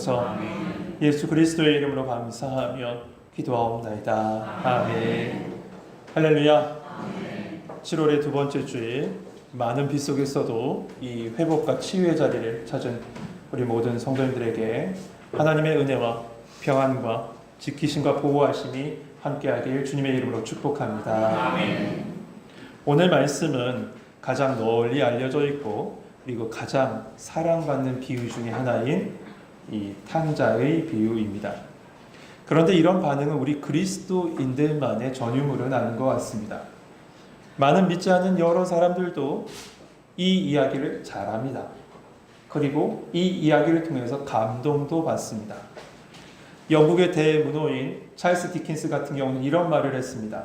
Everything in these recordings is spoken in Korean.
주옵소서. 예수 그리스도의 이름으로 감사하며 기도하옵나이다. 아멘. 할렐루야. 7월의 두 번째 주일, 많은 비 속에서도 이 회복과 치유의 자리를 찾은 우리 모든 성도님들에게 하나님의 은혜와 평안과 지키심과 보호하심이 함께하길 주님의 이름으로 축복합니다. 아멘. 오늘 말씀은 가장 널리 알려져 있고 그리고 가장 사랑받는 비유 중에 하나인 이 탕자의 비유입니다. 그런데 이런 반응은 우리 그리스도인들만의 전유물은 아닌 것 같습니다. 많은 믿지 않는 여러 사람들도 이 이야기를 잘 압니다. 그리고 이 이야기를 통해서 감동도 받습니다. 영국의 대문호인 찰스 디킨스 같은 경우는 이런 말을 했습니다.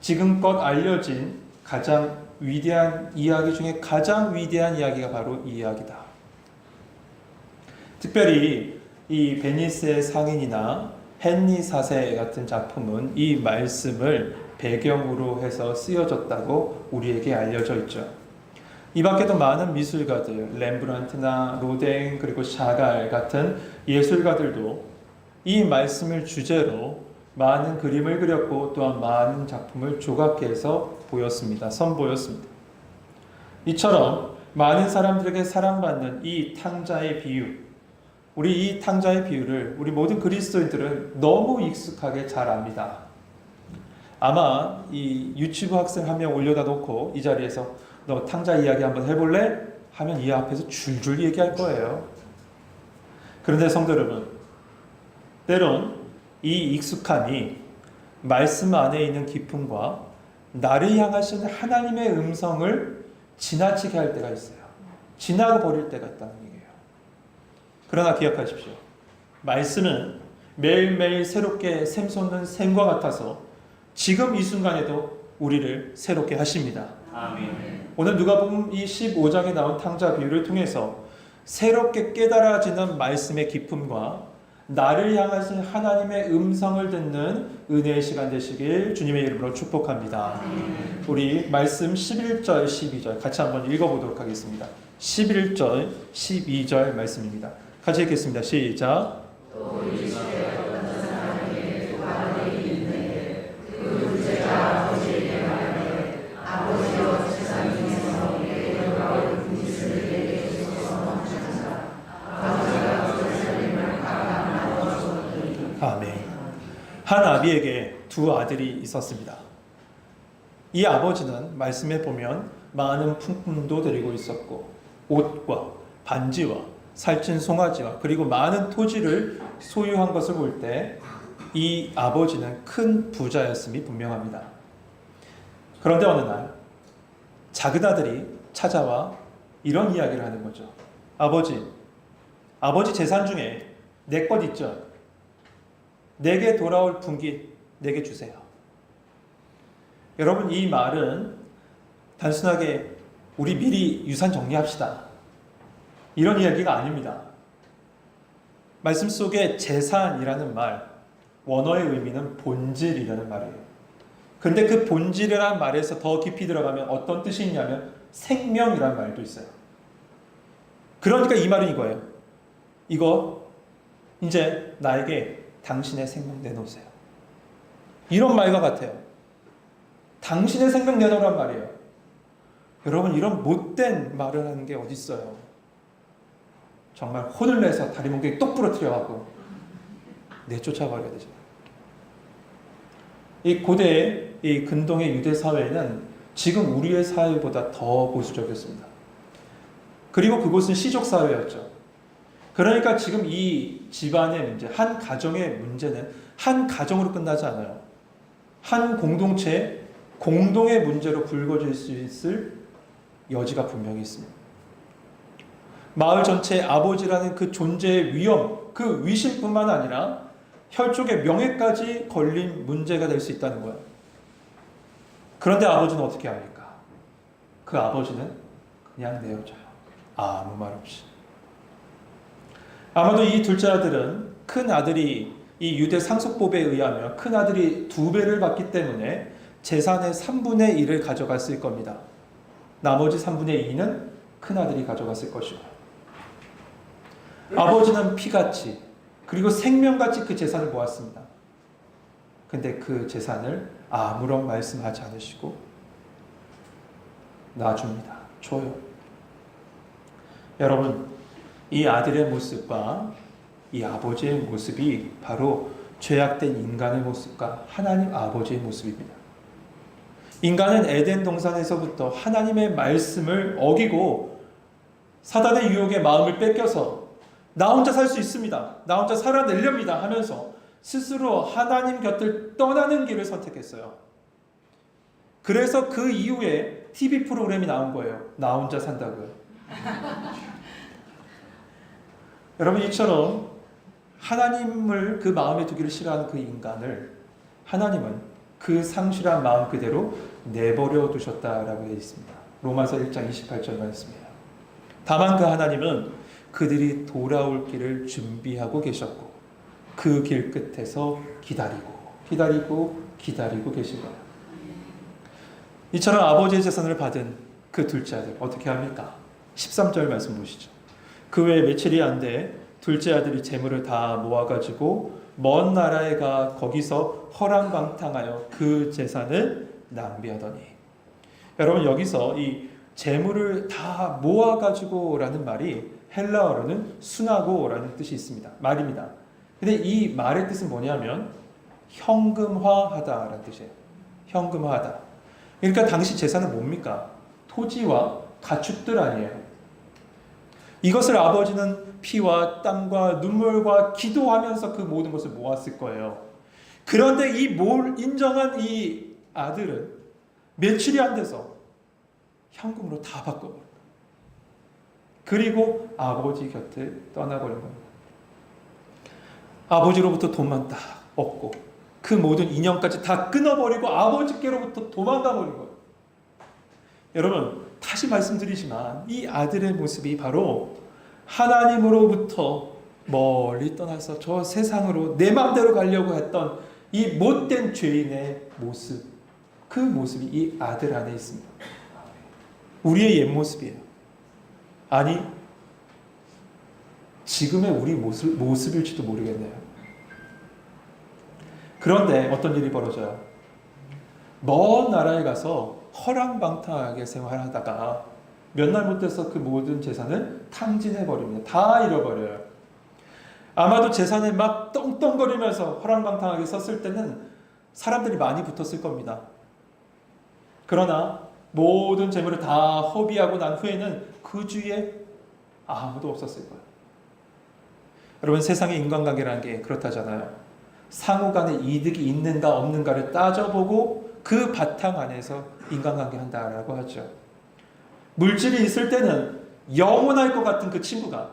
지금껏 알려진 가장 위대한 이야기 중에 가장 위대한 이야기가 바로 이 이야기다. 특별히 이 베니스의 상인이나 헨리 4세 같은 작품은 이 말씀을 배경으로 해서 쓰여졌다고 우리에게 알려져 있죠. 이 밖에도 많은 미술가들, 렘브란트나 로댕 그리고 샤갈 같은 예술가들도 이 말씀을 주제로 많은 그림을 그렸고 또한 많은 작품을 조각해서 선보였습니다. 이처럼 많은 사람들에게 사랑받는 이 탕자의 비유, 우리 이 탕자의 비유를 우리 모든 그리스도인들은 너무 익숙하게 잘 압니다. 아마 이 유튜브 학생 한 명 올려다 놓고 이 자리에서 너 탕자 이야기 한번 해볼래? 하면 이 앞에서 줄줄 얘기할 거예요. 그런데 성도 여러분, 때론 이 익숙함이 말씀 안에 있는 기쁨과 나를 향하신 하나님의 음성을 지나치게 할 때가 있어요. 지나고 버릴 때가 있다는 얘기예요. 그러나 기억하십시오. 말씀은 매일매일 새롭게 샘솟는 샘과 같아서 지금 이 순간에도 우리를 새롭게 하십니다. 아멘. 오늘 누가복음 이 15장에 나온 탕자 비유를 통해서 새롭게 깨달아지는 말씀의 기쁨과 나를 향하신 하나님의 음성을 듣는 은혜의 시간 되시길 주님의 이름으로 축복합니다. 우리 말씀 11절, 12절 같이 한번 읽어보도록 하겠습니다. 11절, 12절 말씀입니다. 같이 읽겠습니다. 시작. 한 아비에게 두 아들이 있었습니다. 이 아버지는 말씀에 보면 많은 품품도 데리고 있었고 옷과 반지와 살찐 송아지와 그리고 많은 토지를 소유한 것을 볼 때 이 아버지는 큰 부자였음이 분명합니다. 그런데 어느 날 작은 아들이 찾아와 이런 이야기를 하는 거죠. 아버지 재산 중에 내 것 있죠? 내게 돌아올 분기 내게 주세요. 여러분, 이 말은 단순하게 우리 미리 유산 정리합시다 이런 이야기가 아닙니다. 말씀 속에 재산이라는 말, 원어의 의미는 본질이라는 말이에요. 그런데 그 본질이라는 말에서 더 깊이 들어가면 어떤 뜻이 있냐면 생명이라는 말도 있어요. 그러니까 이 말은 이거예요. 이거 이제 나에게 당신의 생명 내놓으세요. 이런 말과 같아요. 당신의 생명 내놓으란 말이에요. 여러분, 이런 못된 말을 하는 게 어디 있어요? 정말 혼을 내서 다리 몽둥이 똑 부러뜨려갖고 내쫓아버려야 되죠. 이 고대의 이 근동의 유대 사회는 지금 우리의 사회보다 더 보수적이었습니다. 그리고 그곳은 시족 사회였죠. 그러니까 지금 이 집안의 문제, 한 가정의 문제는 한 가정으로 끝나지 않아요. 한 공동체, 공동의 문제로 불거질 수 있을 여지가 분명히 있습니다. 마을 전체의 아버지라는 그 존재의 위험, 그 위신뿐만 아니라 혈족의 명예까지 걸린 문제가 될 수 있다는 거예요. 그런데 아버지는 어떻게 합니까? 그 아버지는 그냥 내어줘요. 아무 말 없이. 아마도 이 둘째 아들은 큰 아들이 이 유대 상속법에 의하면 큰 아들이 2배를 받기 때문에 재산의 3분의 1을 가져갔을 겁니다. 나머지 3분의 2는 큰 아들이 가져갔을 것이고, 아버지는 피같이 그리고 생명같이 그 재산을 모았습니다. 근데 그 재산을 아무런 말씀하지 않으시고 놔줍니다. 줘요. 여러분, 이 아들의 모습과 이 아버지의 모습이 바로 죄악된 인간의 모습과 하나님 아버지의 모습입니다. 인간은 에덴 동산에서부터 하나님의 말씀을 어기고 사단의 유혹에 마음을 뺏겨서 나 혼자 살 수 있습니다, 나 혼자 살아내렵니다 하면서 스스로 하나님 곁을 떠나는 길을 선택했어요. 그래서 그 이후에 TV 프로그램이 나온 거예요. 나 혼자 산다고요. 여러분, 이처럼 하나님을 그 마음에 두기를 싫어하는 그 인간을 하나님은 그 상실한 마음 그대로 내버려 두셨다라고 되어 있습니다. 로마서 1장 28절 말씀이에요. 다만 그 하나님은 그들이 돌아올 길을 준비하고 계셨고 그 길 끝에서 기다리고 계신 거예요. 이처럼 아버지의 재산을 받은 그 둘째 아들 어떻게 합니까? 13절 말씀 보시죠. 그 외에 며칠이 안 돼 둘째 아들이 재물을 다 모아가지고 먼 나라에 가 거기서 허랑방탕하여 그 재산을 낭비하더니. 여러분, 여기서 이 재물을 다 모아가지고 라는 말이 헬라어로는 수나고라는 뜻이 있습니다. 말입니다. 근데 이 말의 뜻은 뭐냐면 현금화하다라는 뜻이에요. 현금화하다. 그러니까 당시 재산은 뭡니까? 토지와 가축들 아니에요. 이것을 아버지는 피와 땀과 눈물과 기도하면서 그 모든 것을 모았을 거예요. 그런데 이 인정한 이 아들은 며칠이 안 돼서 현금으로 다 바꿔버려요. 그리고 아버지 곁을 떠나버린 겁니다. 아버지로부터 돈만 딱 얻고 그 모든 인연까지 다 끊어버리고 아버지께로부터 도망가버린 거예요. 여러분, 다시 말씀드리지만 이 아들의 모습이 바로 하나님으로부터 멀리 떠나서 저 세상으로 내 마음대로 가려고 했던 이 못된 죄인의 모습, 그 모습이 이 아들 안에 있습니다. 우리의 옛 모습이에요. 아니, 지금의 우리 모습일지도 모르겠네요. 그런데 어떤 일이 벌어져요? 먼 나라에 가서 허랑방탕하게 생활하다가 몇 날 못해서 그 모든 재산을 탕진해버립니다. 다 잃어버려요. 아마도 재산에 막 떵떵거리면서 허랑방탕하게 썼을 때는 사람들이 많이 붙었을 겁니다. 그러나 모든 재물을 다 허비하고 난 후에는 그 주위에 아무도 없었을 거예요. 여러분, 세상의 인간관계라는 게 그렇다잖아요. 상호 간에 이득이 있는가 없는가를 따져보고 그 바탕 안에서 인간관계를 한다라고 하죠. 물질이 있을 때는 영원할 것 같은 그 친구가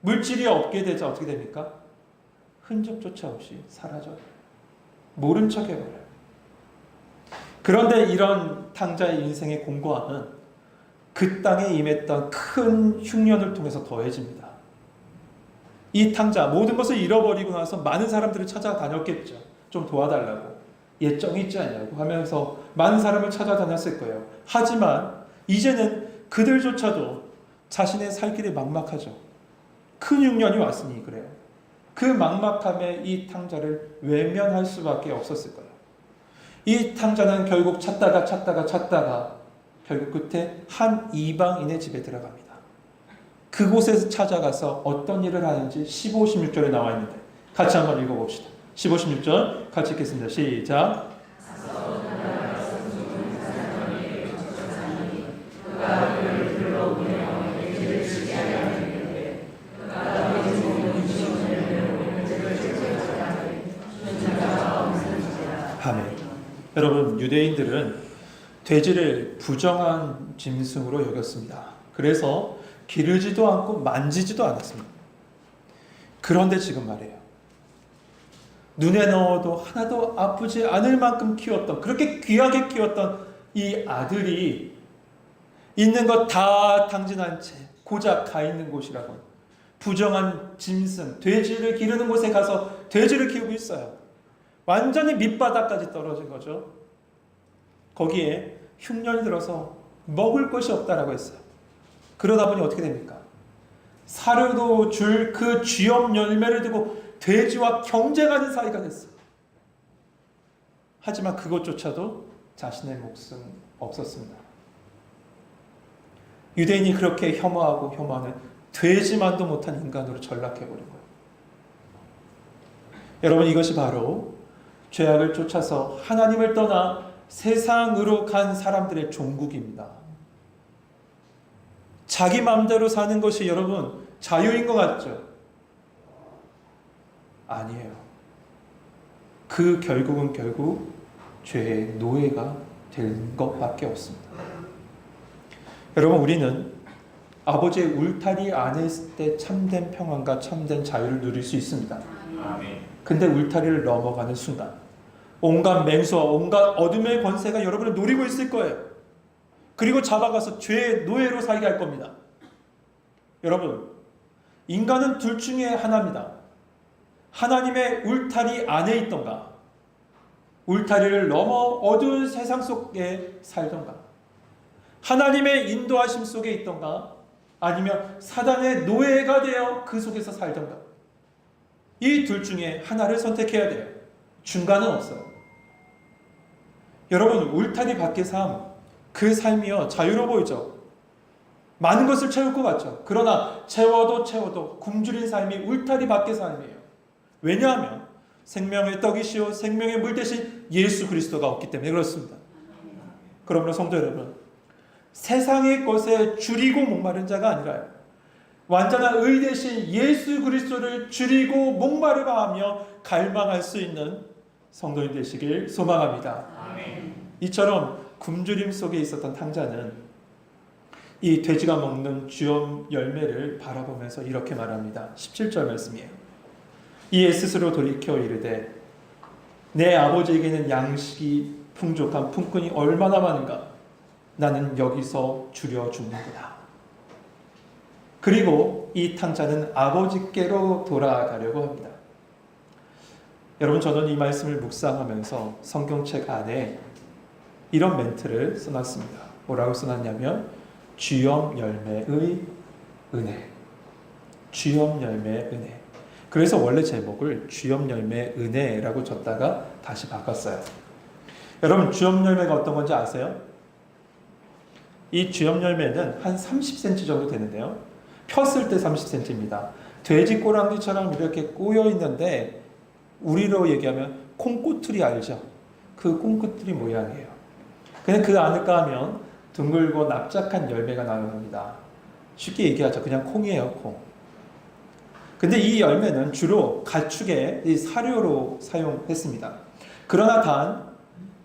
물질이 없게 되자 어떻게 됩니까? 흔적조차 없이 사라져요. 모른 척 해버려요. 그런데 이런 탕자의 인생의 공고함은 그 땅에 임했던 큰 흉년을 통해서 더해집니다. 이 탕자 모든 것을 잃어버리고 나서 많은 사람들을 찾아다녔겠죠. 좀 도와달라고. 예정이 있지 않냐고 하면서 많은 사람을 찾아다녔을 거예요. 하지만 이제는 그들조차도 자신의 살 길이 막막하죠. 큰 흉년이 왔으니 그래요. 그 막막함에 이 탕자를 외면할 수밖에 없었을 거예요. 이 탕자는 결국 찾다가 결국 끝에 한 이방인의 집에 들어갑니다. 그곳에서 찾아가서 어떤 일을 하는지 15, 16절에 나와 있는데 같이 한번 읽어봅시다. 15, 16절 같이 읽겠습니다. 시작. 아멘. 여러분, 유대인들은 돼지를 부정한 짐승으로 여겼습니다. 그래서 기르지도 않고 만지지도 않았습니다. 그런데 지금 말이에요. 눈에 넣어도 하나도 아프지 않을 만큼 키웠던, 그렇게 귀하게 키웠던 이 아들이 있는 것 다 탕진한 채 고작 가 있는 곳이라고, 부정한 짐승, 돼지를 기르는 곳에 가서 돼지를 키우고 있어요. 완전히 밑바닥까지 떨어진 거죠. 거기에 흉년이 들어서 먹을 것이 없다라고 했어요. 그러다 보니 어떻게 됩니까? 사료도 줄 그 쥐엄 열매를 두고 돼지와 경쟁하는 사이가 됐어요. 하지만 그것조차도 자신의 몫은 없었습니다. 유대인이 그렇게 혐오하는 돼지만도 못한 인간으로 전락해버린 거예요. 여러분, 이것이 바로 죄악을 쫓아서 하나님을 떠나 세상으로 간 사람들의 종국입니다. 자기 마음대로 사는 것이 여러분 자유인 것 같죠? 아니에요. 그 결국은 결국 죄의 노예가 된 것밖에 없습니다. 여러분, 우리는 아버지의 울타리 안에 있을 때 참된 평안과 참된 자유를 누릴 수 있습니다. 근데 울타리를 넘어가는 순간 온갖 맹수와 온갖 어둠의 권세가 여러분을 노리고 있을 거예요. 그리고 잡아가서 죄의 노예로 살게 할 겁니다. 여러분, 인간은 둘 중에 하나입니다. 하나님의 울타리 안에 있던가, 울타리를 넘어 어두운 세상 속에 살던가, 하나님의 인도하심 속에 있던가, 아니면 사단의 노예가 되어 그 속에서 살던가. 이 둘 중에 하나를 선택해야 돼요. 중간은 없어요. 여러분, 울타리 밖의 삶, 그 삶이요 자유로워 보이죠? 많은 것을 채울 것 같죠? 그러나 채워도 굶주린 삶이 울타리 밖의 삶이에요. 왜냐하면 생명의 떡이시오 생명의 물 대신 예수 그리스도가 없기 때문에 그렇습니다. 그러므로 성도 여러분, 세상의 것에 줄이고 목마른 자가 아니라요, 완전한 의 대신 예수 그리스도를 줄이고 목마르고 하며 갈망할 수 있는 성도인 되시길 소망합니다. 아멘. 이처럼 굶주림 속에 있었던 탕자는 이 돼지가 먹는 쥐엄 열매를 바라보면서 이렇게 말합니다. 17절 말씀이에요. 이에 스스로 돌이켜 이르되 내 아버지에게는 양식이 풍족한 품꾼이 얼마나 많은가. 나는 여기서 줄여 죽는구나. 그리고 이 탕자는 아버지께로 돌아가려고 합니다. 여러분, 저는 이 말씀을 묵상하면서 성경책 안에 이런 멘트를 써놨습니다. 뭐라고 써놨냐면 쥐엄 열매의 은혜. 쥐엄 열매의 은혜. 그래서 원래 제목을 쥐엄 열매의 은혜라고 줬다가 다시 바꿨어요. 여러분, 쥐엄 열매가 어떤 건지 아세요? 이 쥐엄 열매는 한 30cm 정도 되는데요. 폈을 때 30cm입니다. 돼지 꼬랑지처럼 이렇게 꼬여 있는데 우리로 얘기하면 콩꼬투리 알죠? 그 콩꼬투리 모양이에요. 그냥 그 안을 까면 둥글고 납작한 열매가 나옵니다. 쉽게 얘기하죠. 그냥 콩이에요, 콩. 근데 이 열매는 주로 가축의 사료로 사용했습니다. 그러나 단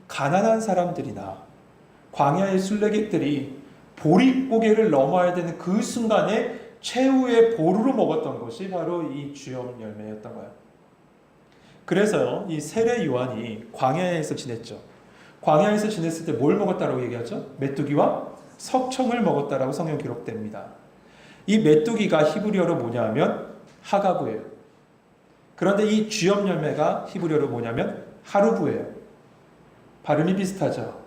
가난한 사람들이나 광야의 순례객들이 보릿고개를 넘어야 되는 그 순간에 최후의 보루로 먹었던 것이 바로 이 쥐엄 열매였던 거예요. 그래서요, 이 세례 요한이 광야에서 지냈죠. 광야에서 지냈을 때 뭘 먹었다라고 얘기하죠? 메뚜기와 석청을 먹었다라고 성경 기록됩니다. 이 메뚜기가 히브리어로 뭐냐면 하가부예요. 그런데 이 쥐엄 열매가 히브리어로 뭐냐면 하루부예요. 발음이 비슷하죠.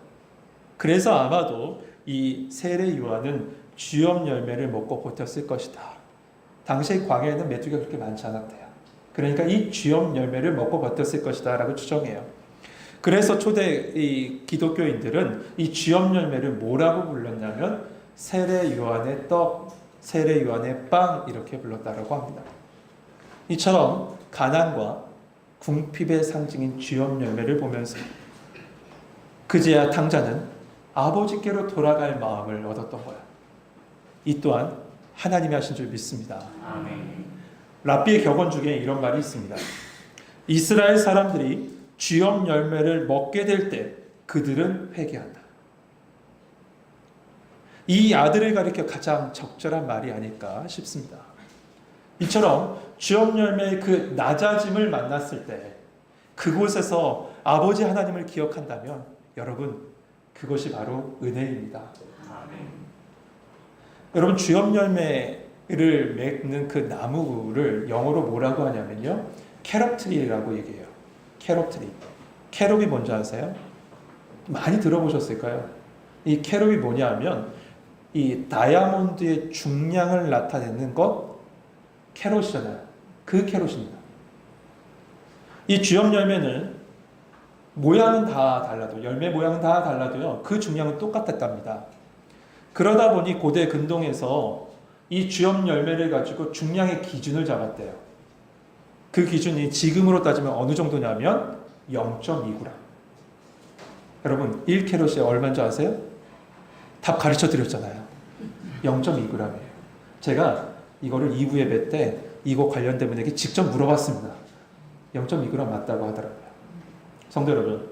그래서 아마도 이 세례 요한은 쥐엄 열매를 먹고 버텼을 것이다. 당시 광야에는 메뚜기가 그렇게 많지 않았대요. 그러니까 이 쥐엄 열매를 먹고 버텼을 것이다 라고 추정해요. 그래서 초대 이 기독교인들은 이 쥐엄 열매를 뭐라고 불렀냐면 세례 요한의 떡, 세례 요한의 빵 이렇게 불렀다라고 합니다. 이처럼 가난과 궁핍의 상징인 쥐엄 열매를 보면서 그제야 탕자는 아버지께로 돌아갈 마음을 얻었던 거예요. 이 또한 하나님이 하신 줄 믿습니다. 아멘. 랍비의 격언 중에 이런 말이 있습니다. 이스라엘 사람들이 쥐엄 열매를 먹게 될 때 그들은 회개한다. 이 아들을 가리켜 가장 적절한 말이 아닐까 싶습니다. 이처럼 쥐엄 열매의 그 낮아짐을 만났을 때 그곳에서 아버지 하나님을 기억한다면 여러분, 그것이 바로 은혜입니다. 아멘. 여러분, 쥐엄 열매를 맺는 그 나무를 영어로 뭐라고 하냐면요, 캐럽트리라고 얘기해요. 캐럽트리. 캐럽이 뭔지 아세요? 많이 들어보셨을까요? 이 캐럽이 뭐냐 하면 이 다이아몬드의 중량을 나타내는 것, 캐롯이잖아요. 그 캐롯입니다. 이 주엽 열매는 모양은 다 달라도, 열매 모양은 다 달라도요, 그 중량은 똑같았답니다. 그러다 보니 고대 근동에서 이 주엽 열매를 가지고 중량의 기준을 잡았대요. 그 기준이 지금으로 따지면 어느 정도냐면 0.2g. 여러분 1캐롯이 얼마인 줄 아세요? 답 가르쳐 드렸잖아요. 0.2g이에요. 제가 이거를 2부 예배 때 이거 관련된 분에게 직접 물어봤습니다. 0.2g 맞다고 하더라고요. 성도 여러분,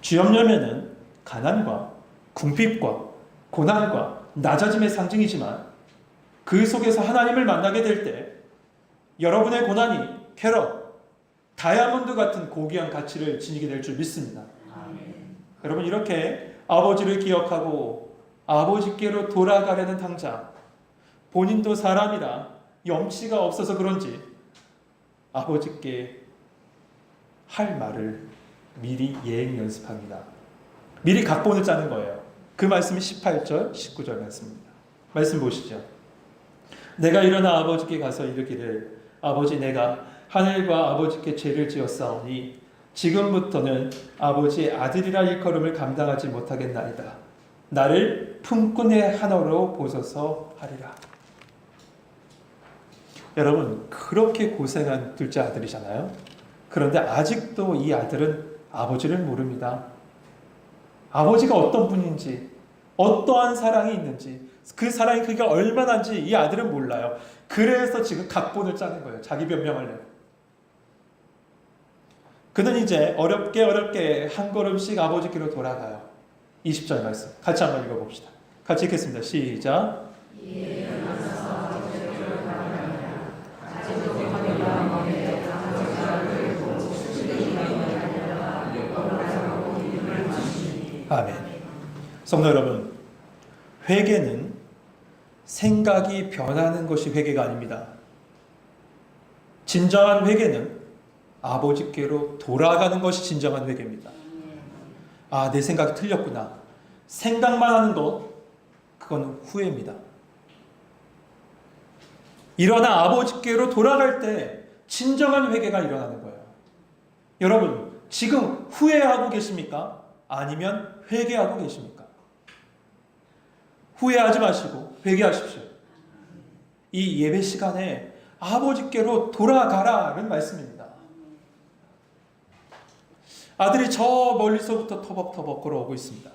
주엽 열매는 가난과 궁핍과 고난과 낮아짐의 상징이지만 그 속에서 하나님을 만나게 될 때 여러분의 고난이 캐럿, 다이아몬드 같은 고귀한 가치를 지니게 될 줄 믿습니다. 아멘. 여러분 이렇게 아버지를 기억하고 아버지께로 돌아가려는 당장, 본인도 사람이라 염치가 없어서 그런지 아버지께 할 말을 미리 예행 연습합니다. 미리 각본을 짜는 거예요. 그 말씀이 18절, 19절 말씀입니다. 말씀 보시죠. 내가 일어나 아버지께 가서 이르기를 아버지 내가 하늘과 아버지께 죄를 지었사오니 지금부터는 아버지의 아들이라 일컬음을 감당하지 못하겠나이다. 나를 품꾼의 하나로 보소서 하리라. 여러분 그렇게 고생한 둘째 아들이잖아요. 그런데 아직도 이 아들은 아버지를 모릅니다. 아버지가 어떤 분인지, 어떠한 사랑이 있는지, 그 사랑이 그게 얼마나인지 이 아들은 몰라요. 그래서 지금 각본을 짜는 거예요. 자기 변명하려고. 그는 이제 어렵게 한 걸음씩 아버지께로 돌아가요. 20절 말씀 같이 한번 읽어봅시다. 같이 읽겠습니다. 시작. 아멘. 성도 여러분, 회개는 생각이 변하는 것이 회개가 아닙니다. 진정한 회개는 아버지께로 돌아가는 것이 진정한 회개입니다. 아, 내 생각이 틀렸구나. 생각만 하는 것, 그건 후회입니다. 일어나 아버지께로 돌아갈 때 진정한 회개가 일어나는 거예요. 여러분, 지금 후회하고 계십니까? 아니면 회개하고 계십니까? 후회하지 마시고 회개하십시오. 이 예배 시간에 아버지께로 돌아가라는 말씀입니다. 아들이 저 멀리서부터 터벅터벅 걸어오고 있습니다.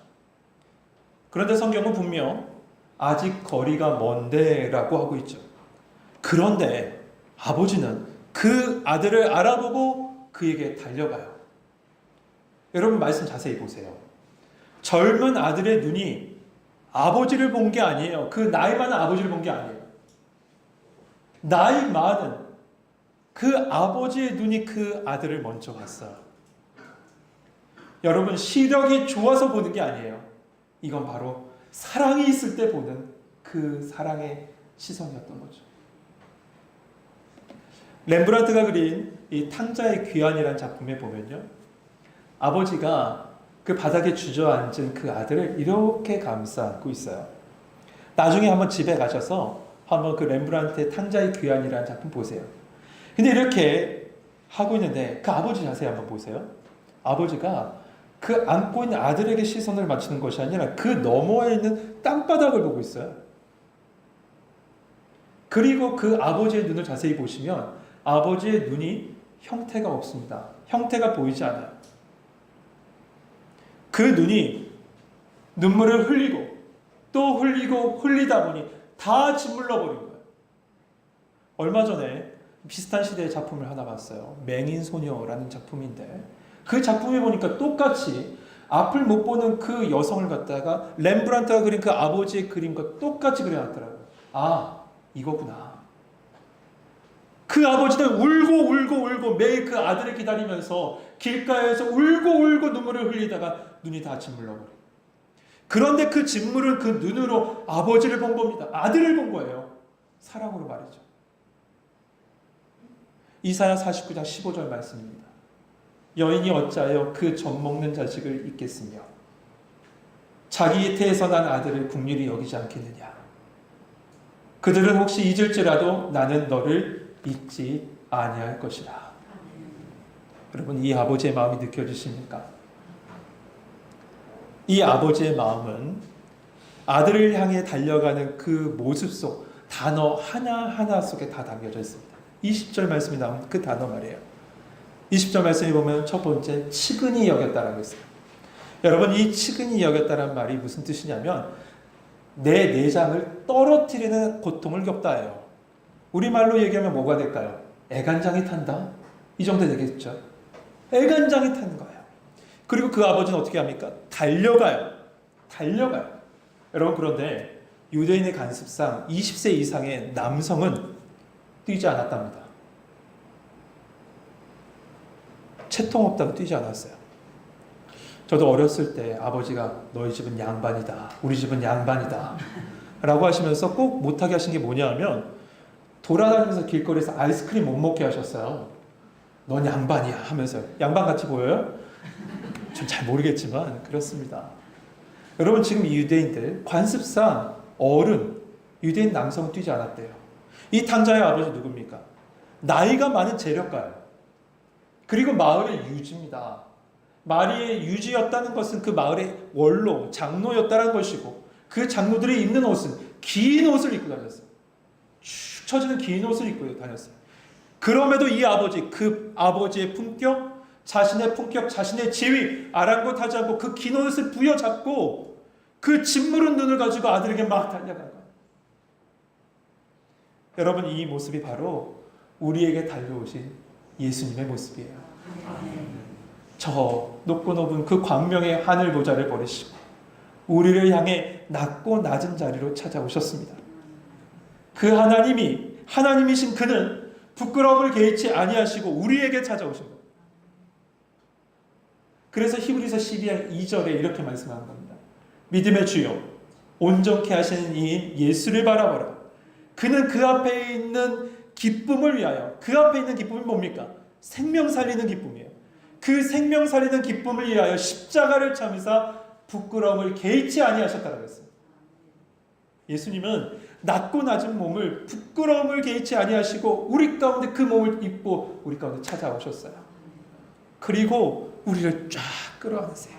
그런데 성경은 분명 아직 거리가 먼데 라고 하고 있죠. 그런데 아버지는 그 아들을 알아보고 그에게 달려가요. 여러분 말씀 자세히 보세요. 젊은 아들의 눈이 아버지를 본 게 아니에요. 그 나이 많은 아버지를 본 게 아니에요. 나이 많은 그 아버지의 눈이 그 아들을 먼저 봤어요. 여러분 시력이 좋아서 보는 게 아니에요. 이건 바로 사랑이 있을 때 보는 그 사랑의 시선이었던 거죠. 렘브란트가 그린 이 탕자의 귀환이라는 작품에 보면요, 아버지가 그 바닥에 주저앉은 그 아들을 이렇게 감싸 안고 있어요. 나중에 한번 집에 가셔서 한번 그 렘브란트의 탕자의 귀환이라는 작품 보세요. 근데 이렇게 하고 있는데 그 아버지 자세히 한번 보세요. 아버지가 그 안고 있는 아들에게 시선을 맞추는 것이 아니라 그 너머에 있는 땅바닥을 보고 있어요. 그리고 그 아버지의 눈을 자세히 보시면 아버지의 눈이 형태가 없습니다. 형태가 보이지 않아요. 그 눈이 눈물을 흘리고 또 흘리고 흘리다 보니 다 짓물러 버린 거예요. 얼마 전에 비슷한 시대의 작품을 하나 봤어요. 맹인소녀라는 작품인데 그 작품에 보니까 똑같이 앞을 못 보는 그 여성을 갖다가 렘브란트가 그린 그 아버지의 그림과 똑같이 그려놨더라고요. 아, 이거구나. 그 아버지는 울고 매일 그 아들을 기다리면서 길가에서 울고 눈물을 흘리다가 눈이 다 짓물러버려요. 그런데 그 짓물은 그 눈으로 아버지를 본 겁니다. 아들을 본 거예요. 사랑으로 말이죠. 이사야 49장 15절 말씀입니다. 여인이 어찌하여 그 젖먹는 자식을 잊겠으며 자기 태에서 난 아들을 긍휼히 여기지 않겠느냐. 그들은 혹시 잊을지라도 나는 너를 잊지 아니할 것이라. 여러분, 이 아버지의 마음이 느껴지십니까? 이 아버지의 마음은 아들을 향해 달려가는 그 모습 속 단어 하나하나 속에 다 담겨져 있습니다. 20절 말씀이 나온 그 단어 말이에요. 20절 말씀에 보면 첫 번째, 측은히 여겼다라고 했어요. 여러분, 이 측은히 여겼다란 말이 무슨 뜻이냐면 내 내장을 떨어뜨리는 고통을 겪다예요. 우리말로 얘기하면 뭐가 될까요? 애간장이 탄다? 이 정도 되겠죠. 애간장이 타는 거예요. 그리고 그 아버지는 어떻게 합니까? 달려가요. 여러분, 그런데 유대인의 관습상 20세 이상의 남성은 뛰지 않았답니다. 채통 없다고 뛰지 않았어요. 저도 어렸을 때 아버지가 너희 집은 양반이다, 우리 집은 양반이다 라고 하시면서 꼭 못하게 하신 게 뭐냐면 돌아다니면서 길거리에서 아이스크림 못 먹게 하셨어요. 넌 양반이야 하면서요. 양반같이 보여요? 전 잘 모르겠지만 그렇습니다. 여러분, 지금 이 유대인들 관습상 어른, 유대인 남성은 뛰지 않았대요. 이 탕자의 아버지 누굽니까? 나이가 많은 재력가예요. 그리고 마을의 유지입니다. 마리의 유지였다는 것은 그 마을의 원로, 장로였다는 것이고 그 장로들이 입는 옷은 긴 옷을 입고 다녔어요. 축 처지는 긴 옷을 입고 다녔어요. 그럼에도 이 아버지, 그 아버지의 품격, 자신의 품격, 자신의 지위 아랑곳하지 않고 그 긴 옷을 부여잡고 그 짓무른 눈을 가지고 아들에게 막 달려간 거예요. 여러분, 이 모습이 바로 우리에게 달려오신 예수님의 모습이에요. 저 높고 높은 그 광명의 하늘 보좌를 버리시고 우리를 향해 낮고 낮은 자리로 찾아오셨습니다. 그 하나님이신 그는 부끄러움을 개의치 아니하시고 우리에게 찾아오신 거예요. 그래서 히브리서 12장 2절에 이렇게 말씀하는 겁니다. 믿음의 주요 온전케 하시는 이인 예수를 바라보라. 그는 그 앞에 있는 기쁨을 위하여, 그 앞에 있는 기쁨이 뭡니까? 생명 살리는 기쁨이에요. 그 생명 살리는 기쁨을 위하여 십자가를 참으사 부끄러움을 개의치 아니하셨다라고 했어요. 예수님은 낮고 낮은 몸을 부끄러움을 개의치 아니하시고 우리 가운데 그 몸을 입고 우리 가운데 찾아오셨어요. 그리고 우리를 쫙 끌어안으세요.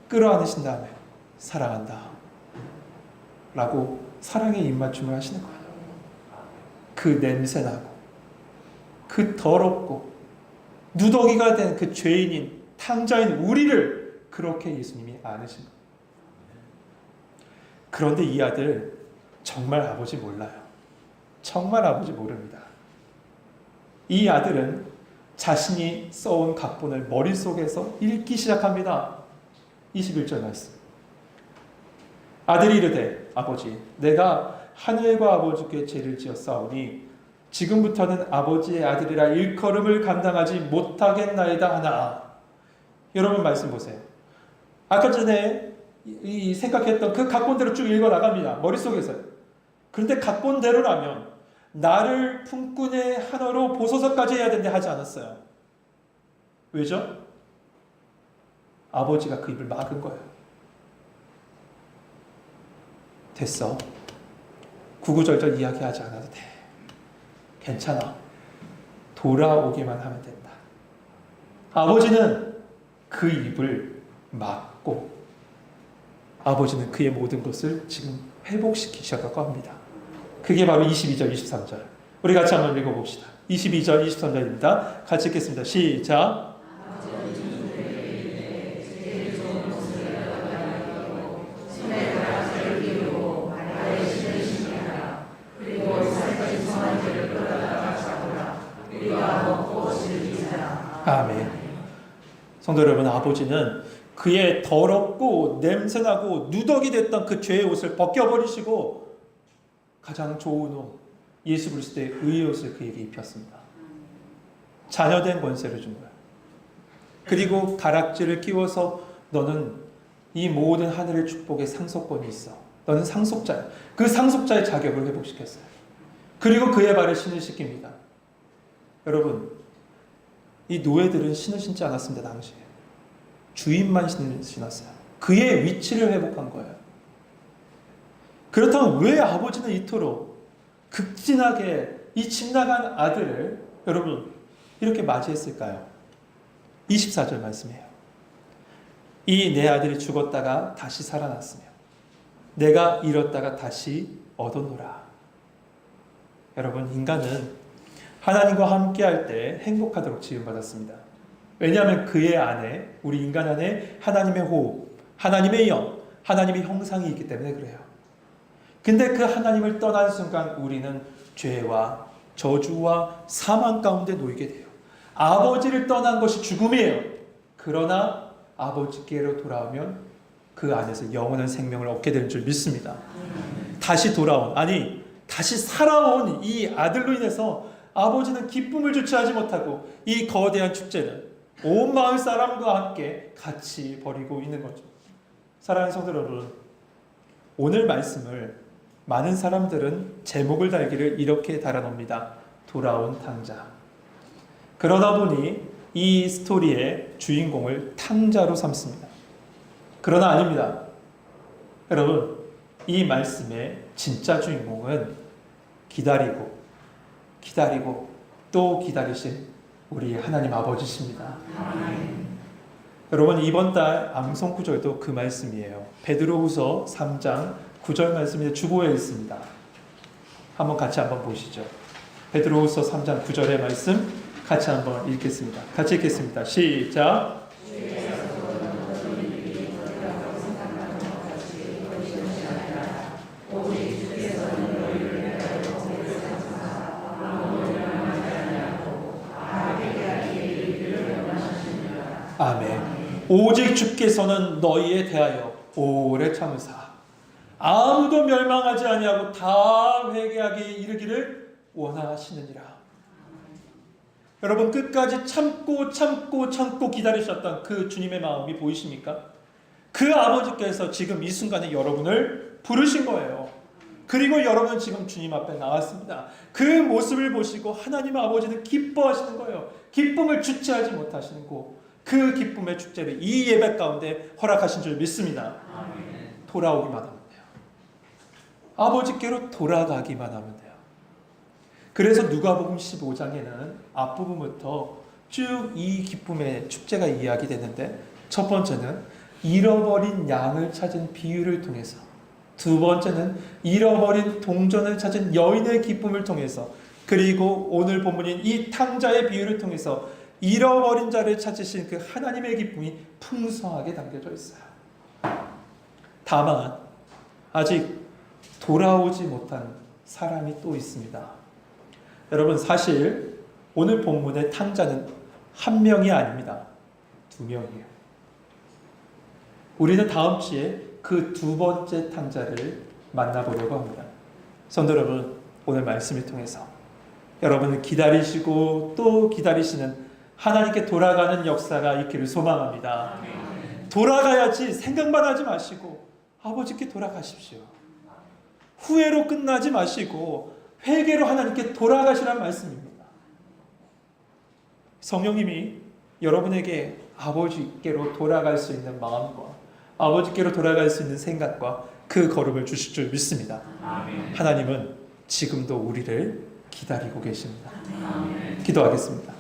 끌어안으신 다음에 사랑한다 라고 사랑의 입맞춤을 하시는 거예요. 그 냄새나고 그 더럽고 누더기가 된 그 죄인인 탕자인 우리를 그렇게 예수님이 안으신 거예요. 그런데 이 아들 정말 아버지 몰라요. 정말 아버지 모릅니다. 이 아들은 자신이 써온 각본을 머릿속에서 읽기 시작합니다. 21절 말씀. 아들이 이르되 아버지 내가 하늘과 아버지께 죄를 지었사오니 지금부터는 아버지의 아들이라 일컬음을 감당하지 못하겠나이다 하나. 여러분 말씀 보세요. 아까 전에 이 생각했던 그 각본대로 쭉 읽어 나갑니다. 머릿속에서요. 그런데 각본대로라면 나를 품꾼의 한어로 보소서까지 해야 된다 하지 않았어요. 왜죠? 아버지가 그 입을 막은 거예요. 됐어. 구구절절 이야기하지 않아도 돼. 괜찮아. 돌아오기만 하면 된다. 아버지는 그 입을 막고 아버지는 그의 모든 것을 지금 회복시키셨다고 합니다. 그게 바로 22절, 23절. 우리 같이 한번 읽어봅시다. 22절, 23절입니다. 같이 읽겠습니다. 시작. 아멘. 성도 여러분, 아버지는 그의 더럽고 냄새나고 누더기 됐던 그 죄의 옷을 벗겨버리시고 가장 좋은 옷, 예수 그리스도의 의의 옷을 그에게 입혔습니다. 자녀된 권세를 준 거야. 그리고 가락지를 끼워서 너는 이 모든 하늘의 축복의 상속권이 있어. 너는 상속자야. 그 상속자의 자격을 회복시켰어요. 그리고 그의 발에 신을 씻깁니다. 여러분, 이 노예들은 신을 신지 않았습니다. 당시에. 주인만 신을 신었어요. 그의 위치를 회복한 거예요. 그렇다면 왜 아버지는 이토록 극진하게 이 집 나간 아들을 여러분 이렇게 맞이했을까요? 24절 말씀이에요. 이 내 아들이 죽었다가 다시 살아났으며 내가 잃었다가 다시 얻었노라. 여러분, 인간은 하나님과 함께할 때 행복하도록 지음받았습니다. 왜냐하면 그의 안에, 우리 인간 안에 하나님의 호흡, 하나님의 영, 하나님의 형상이 있기 때문에 그래요. 근데 그 하나님을 떠난 순간 우리는 죄와 저주와 사망 가운데 놓이게 돼요. 아버지를 떠난 것이 죽음이에요. 그러나 아버지께로 돌아오면 그 안에서 영원한 생명을 얻게 되는 줄 믿습니다. 다시 돌아온, 아니 다시 살아온 이 아들로 인해서 아버지는 기쁨을 주체하지 못하고 이 거대한 축제를 온 마을 사람과 함께 같이 벌이고 있는 거죠. 사랑하는 성도 여러분, 오늘 말씀을 많은 사람들은 제목을 달기를 이렇게 달아놉니다. 돌아온 탕자. 그러다 보니 이 스토리의 주인공을 탕자로 삼습니다. 그러나 아닙니다. 여러분, 이 말씀의 진짜 주인공은 기다리고 또 기다리신 우리 하나님 아버지십니다. 여러분, 이번 달 암송 구절도 그 말씀이에요. 베드로후서 3장 9절 말씀이 주보에 있습니다. 같이 한번 보시죠. 베드로후서 3장 9절의 말씀 같이 한번 읽겠습니다. 같이 읽겠습니다. 시작. 아멘. 오직 주께서는 너희에 대하여 오래 참으사 아무도 멸망하지 아니하고 다 회개하기에 이르기를 원하시느니라. 여러분, 끝까지 참고 기다리셨던 그 주님의 마음이 보이십니까? 그 아버지께서 지금 이 순간에 여러분을 부르신 거예요. 그리고 여러분은 지금 주님 앞에 나왔습니다. 그 모습을 보시고 하나님 아버지는 기뻐하시는 거예요. 기쁨을 주체하지 못하시는 그 기쁨의 축제를 이 예배 가운데 허락하신 줄 믿습니다. 돌아오기만 하면 돼요. 아버지께로 돌아가기만 하면 돼요. 그래서 누가복음 15장에는 앞부분부터 쭉 이 기쁨의 축제가 이야기되는데, 첫 번째는 잃어버린 양을 찾은 비유를 통해서, 두 번째는 잃어버린 동전을 찾은 여인의 기쁨을 통해서, 그리고 오늘 본문인 이 탕자의 비유를 통해서 잃어버린 자를 찾으신 그 하나님의 기쁨이 풍성하게 담겨져 있어요. 다만 아직 돌아오지 못한 사람이 또 있습니다. 여러분, 사실 오늘 본문의 탕자는 한 명이 아닙니다. 두 명이에요. 우리는 다음 주에 그 두 번째 탕자를 만나보려고 합니다. 성도 여러분, 오늘 말씀을 통해서 여러분을 기다리시고 또 기다리시는 하나님께 돌아가는 역사가 있기를 소망합니다. 돌아가야지 생각만 하지 마시고 아버지께 돌아가십시오. 후회로 끝나지 마시고 회개로 하나님께 돌아가시란 말씀입니다. 성령님이 여러분에게 아버지께로 돌아갈 수 있는 마음과 아버지께로 돌아갈 수 있는 생각과 그 걸음을 주실 줄 믿습니다. 하나님은 지금도 우리를 기다리고 계십니다. 기도하겠습니다.